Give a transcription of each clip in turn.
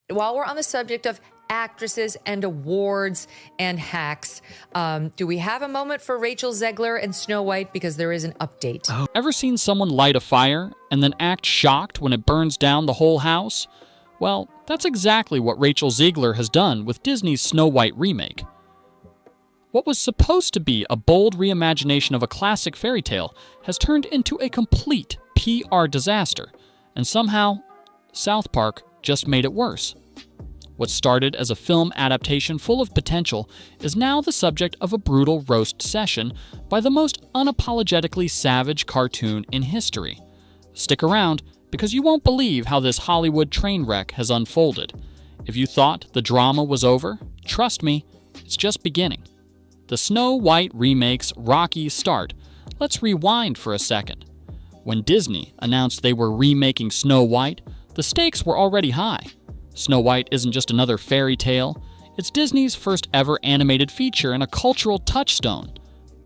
While we're on the subject of actresses and awards and hacks, do we have a moment for Rachel Zegler and Snow White? Because there is an update. Ever seen someone light a fire and then act shocked when it burns down the whole house? Well, that's exactly what Rachel Zegler has done with Disney's Snow White remake. What was supposed to be a bold reimagination of a classic fairy tale has turned into a complete PR disaster, and somehow, South Park just made it worse. What started as a film adaptation full of potential is now the subject of a brutal roast session by the most unapologetically savage cartoon in history. Stick around, because you won't believe how this Hollywood train wreck has unfolded. If you thought the drama was over, trust me, it's just beginning. The Snow White remake's rocky start. Let's rewind for a second. When Disney announced they were remaking Snow White, the stakes were already high. Snow White isn't just another fairy tale, it's Disney's first ever animated feature and a cultural touchstone.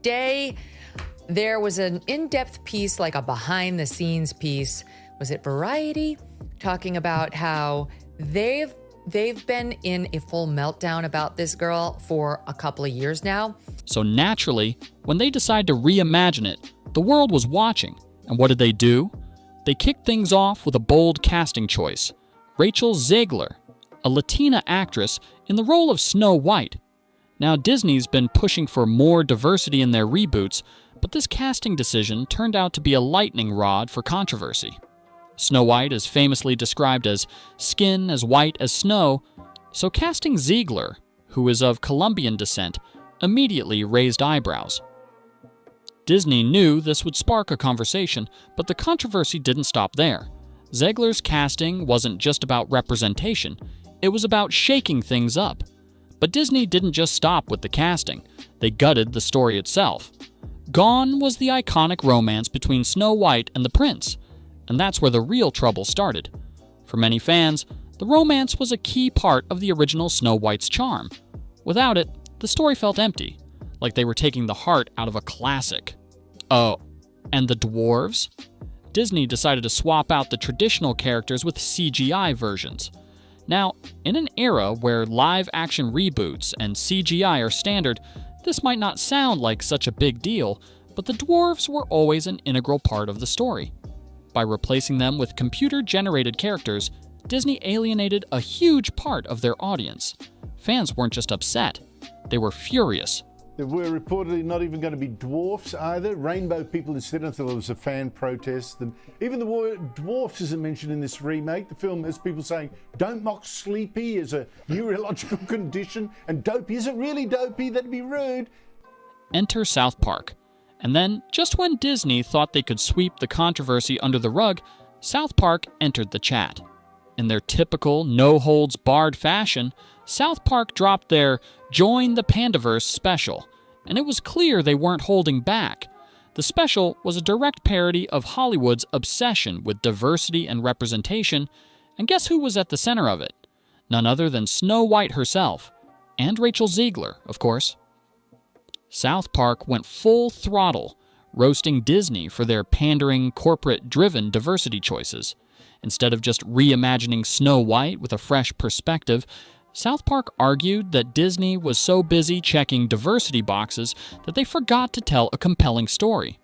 There was an in-depth piece, like a behind-the-scenes piece, was it Variety? Talking about how they've been in a full meltdown about this girl for a couple of years now. So naturally, when they decided to reimagine it, the world was watching. And what did they do? They kicked things off with a bold casting choice. Rachel Zegler, a Latina actress in the role of Snow White. Now, Disney's been pushing for more diversity in their reboots, but this casting decision turned out to be a lightning rod for controversy. Snow White is famously described as skin as white as snow, so casting Zegler, who is of Colombian descent, immediately raised eyebrows. Disney knew this would spark a conversation, but the controversy didn't stop there. Zegler's casting wasn't just about representation, it was about shaking things up. But Disney didn't just stop with the casting, they gutted the story itself. Gone was the iconic romance between Snow White and the prince, and that's where the real trouble started. For many fans, the romance was a key part of the original Snow White's charm. Without it, the story felt empty, like they were taking the heart out of a classic. Oh, and the dwarves? Disney decided to swap out the traditional characters with CGI versions. Now, in an era where live-action reboots and CGI are standard, this might not sound like such a big deal, but the dwarves were always an integral part of the story. By replacing them with computer-generated characters, Disney alienated a huge part of their audience. Fans weren't just upset, they were furious. There were reportedly not even going to be dwarfs either. Rainbow people instead, until there was a fan protest. Even the word dwarfs isn't mentioned in this remake. The film has people saying, don't mock sleepy as a neurological condition, and dopey isn't really dopey, that'd be rude. Enter South Park. And then, just when Disney thought they could sweep the controversy under the rug, South Park entered the chat. In their typical no-holds-barred fashion, South Park dropped their Join the Panderverse special, and it was clear they weren't holding back. The special was a direct parody of Hollywood's obsession with diversity and representation, and guess who was at the center of it? None other than Snow White herself, and Rachel Zegler, of course. South Park went full throttle, roasting Disney for their pandering, corporate-driven diversity choices. Instead of just reimagining Snow White with a fresh perspective, South Park argued that Disney was so busy checking diversity boxes that they forgot to tell a compelling story.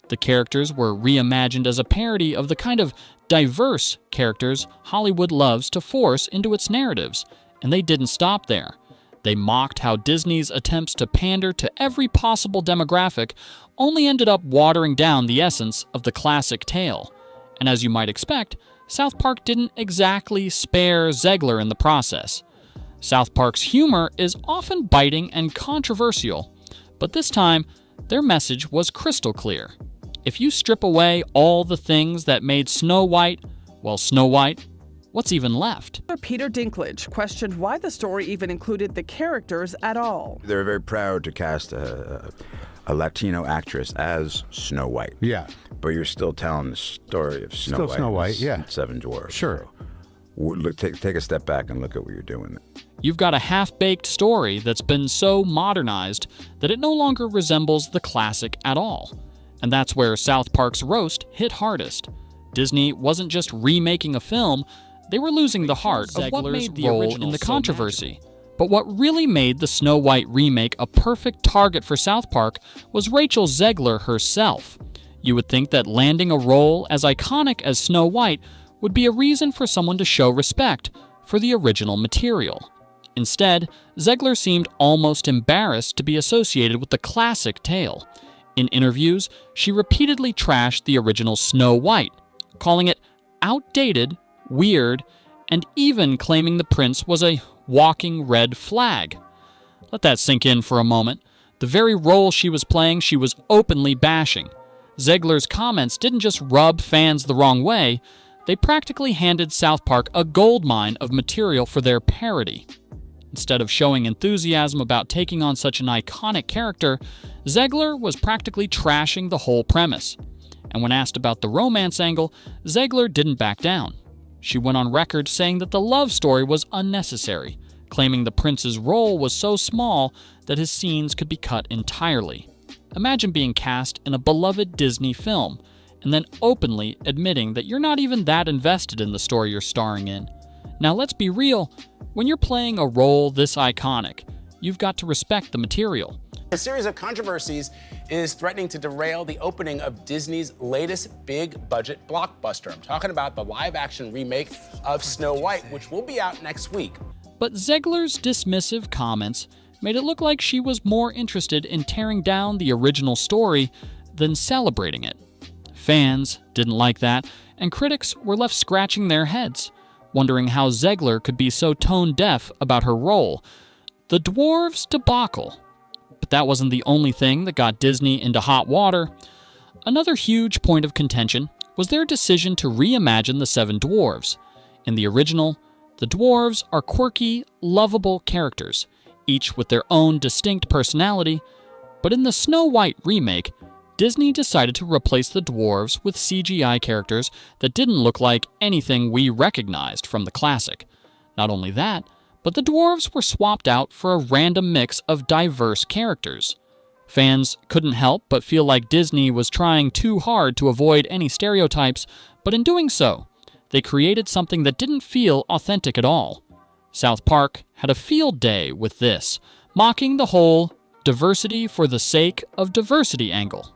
The characters were reimagined as a parody of the kind of diverse characters Hollywood loves to force into its narratives, and they didn't stop there. They mocked how Disney's attempts to pander to every possible demographic only ended up watering down the essence of the classic tale. And as you might expect, South Park didn't exactly spare Zegler in the process. South Park's humor is often biting and controversial, but this time, their message was crystal clear. If you strip away all the things that made Snow White, well, Snow White, what's even left? Peter Dinklage questioned why the story even included the characters at all. They're very proud to cast a Latino actress as Snow White. Yeah. But you're still telling the story of Snow White. Yeah. Seven Dwarfs. Sure. So, take a step back and look at what you're doing. You've got a half-baked story that's been so modernized that it no longer resembles the classic at all. And that's where South Park's roast hit hardest. Disney wasn't just remaking a film, They were losing the heart of what made the role in the controversy. But what really made the Snow White remake a perfect target for South Park was Rachel Zegler herself. You would think that landing a role as iconic as Snow White would be a reason for someone to show respect for the original material. Instead, Zegler seemed almost embarrassed to be associated with the classic tale. In interviews, she repeatedly trashed the original Snow White, calling it outdated, weird, and even claiming the prince was a walking red flag. Let that sink in for a moment. The very role she was playing, she was openly bashing. Zegler's comments didn't just rub fans the wrong way, they practically handed South Park a goldmine of material for their parody. Instead of showing enthusiasm about taking on such an iconic character, Zegler was practically trashing the whole premise. And when asked about the romance angle, Zegler didn't back down. She went on record saying that the love story was unnecessary, claiming the prince's role was so small that his scenes could be cut entirely. Imagine being cast in a beloved Disney film, and then openly admitting that you're not even that invested in the story you're starring in. Now let's be real, when you're playing a role this iconic, you've got to respect the material. A series of controversies is threatening to derail the opening of Disney's latest big-budget blockbuster. I'm talking about the live-action remake of Snow White, which will be out next week. But Zegler's dismissive comments made it look like she was more interested in tearing down the original story than celebrating it. Fans didn't like that, and critics were left scratching their heads, wondering how Zegler could be so tone-deaf about her role. The dwarves debacle. But that wasn't the only thing that got Disney into hot water. Another huge point of contention was their decision to reimagine the Seven Dwarves. In the original, the dwarves are quirky, lovable characters, each with their own distinct personality, but in the Snow White remake, Disney decided to replace the dwarves with CGI characters that didn't look like anything we recognized from the classic. Not only that, but the dwarves were swapped out for a random mix of diverse characters. Fans couldn't help but feel like Disney was trying too hard to avoid any stereotypes, but in doing so, they created something that didn't feel authentic at all. South Park had a field day with this, mocking the whole diversity for the sake of diversity angle.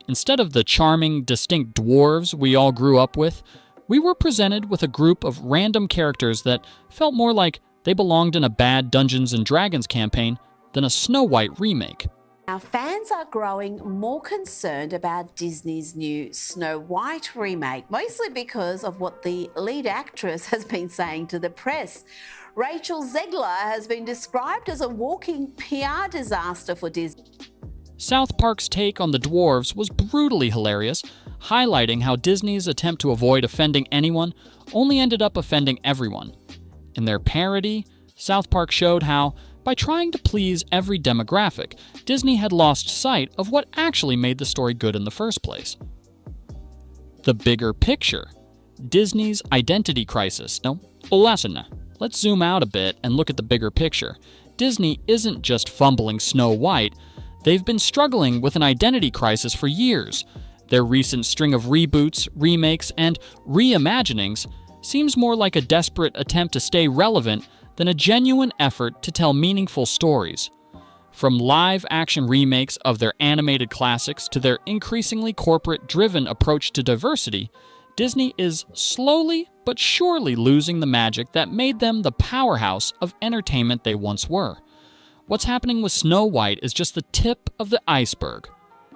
Instead of the charming, distinct dwarves we all grew up with, we were presented with a group of random characters that felt more like they belonged in a bad Dungeons & Dragons campaign than a Snow White remake. Now, fans are growing more concerned about Disney's new Snow White remake, mostly because of what the lead actress has been saying to the press. Rachel Zegler has been described as a walking PR disaster for Disney. South Park's take on the dwarves was brutally hilarious, highlighting how Disney's attempt to avoid offending anyone only ended up offending everyone. In their parody, South Park showed how, by trying to please every demographic, Disney had lost sight of what actually made the story good in the first place. The bigger picture. Disney's identity crisis. No, listen, let's zoom out a bit and look at the bigger picture. Disney isn't just fumbling Snow White, they've been struggling with an identity crisis for years. Their recent string of reboots, remakes, and reimaginings seems more like a desperate attempt to stay relevant than a genuine effort to tell meaningful stories. From live-action remakes of their animated classics to their increasingly corporate-driven approach to diversity, Disney is slowly but surely losing the magic that made them the powerhouse of entertainment they once were. What's happening with Snow White is just the tip of the iceberg.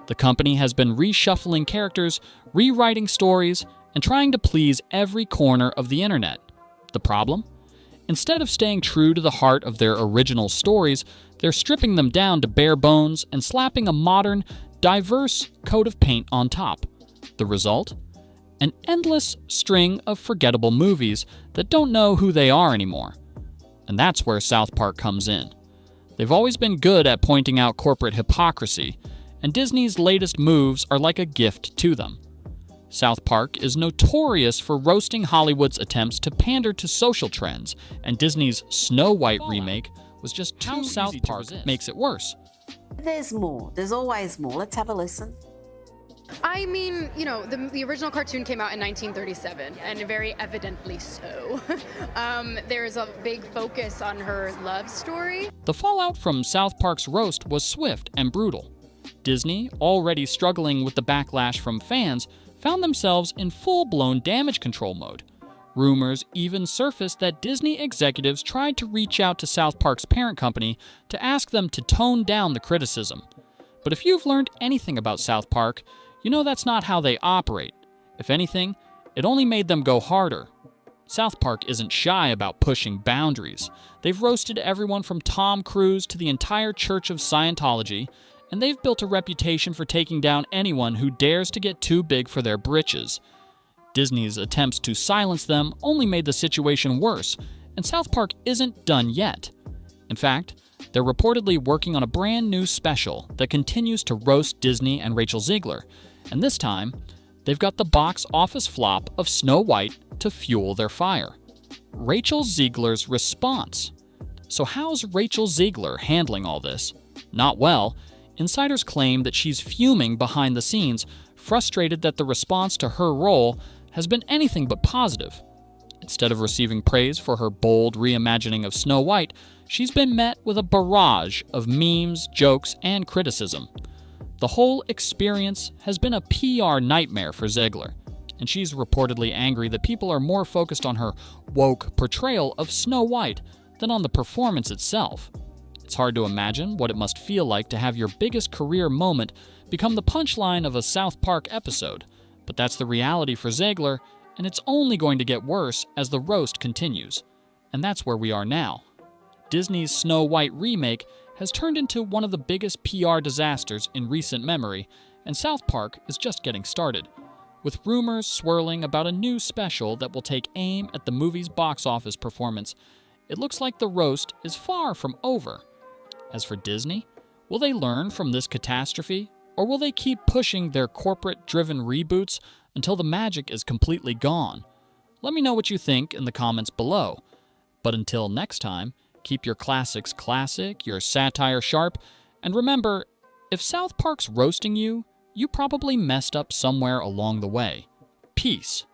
The company has been reshuffling characters, rewriting stories, and trying to please every corner of the internet. The problem? Instead of staying true to the heart of their original stories, they're stripping them down to bare bones and slapping a modern, diverse coat of paint on top. The result? An endless string of forgettable movies that don't know who they are anymore. And that's where South Park comes in. They've always been good at pointing out corporate hypocrisy, and Disney's latest moves are like a gift to them. South Park is notorious for roasting Hollywood's attempts to pander to social trends, and Disney's Snow White remake was just how South Park makes it worse. There's more. There's always more. Let's have a listen. I mean, you know, the original cartoon came out in 1937, and very evidently so. There's a big focus on her love story. The fallout from South Park's roast was swift and brutal. Disney, already struggling with the backlash from fans, found themselves in full-blown damage control mode. Rumors even surfaced that Disney executives tried to reach out to South Park's parent company to ask them to tone down the criticism. But if you've learned anything about South Park, you know that's not how they operate. If anything, it only made them go harder. South Park isn't shy about pushing boundaries. They've roasted everyone from Tom Cruise to the entire Church of Scientology, and they've built a reputation for taking down anyone who dares to get too big for their britches. Disney's attempts to silence them only made the situation worse, and South Park isn't done yet. In fact, they're reportedly working on a brand new special that continues to roast Disney and Rachel Zegler, and this time, they've got the box office flop of Snow White to fuel their fire. Rachel Zegler's response. So how's Rachel Zegler handling all this? Not well. Insiders claim that she's fuming behind the scenes, frustrated that the response to her role has been anything but positive. Instead of receiving praise for her bold reimagining of Snow White, she's been met with a barrage of memes, jokes, and criticism. The whole experience has been a PR nightmare for Zegler, and she's reportedly angry that people are more focused on her woke portrayal of Snow White than on the performance itself. It's hard to imagine what it must feel like to have your biggest career moment become the punchline of a South Park episode, but that's the reality for Zegler, and it's only going to get worse as the roast continues. And that's where we are now. Disney's Snow White remake has turned into one of the biggest PR disasters in recent memory, and South Park is just getting started, with rumors swirling about a new special that will take aim at the movie's box office performance. It looks like the roast is far from over. As for Disney, will they learn from this catastrophe, or will they keep pushing their corporate-driven reboots until the magic is completely gone? Let me know what you think in the comments below. But until next time, keep your classics classic, your satire sharp, and remember, if South Park's roasting you, you probably messed up somewhere along the way. Peace.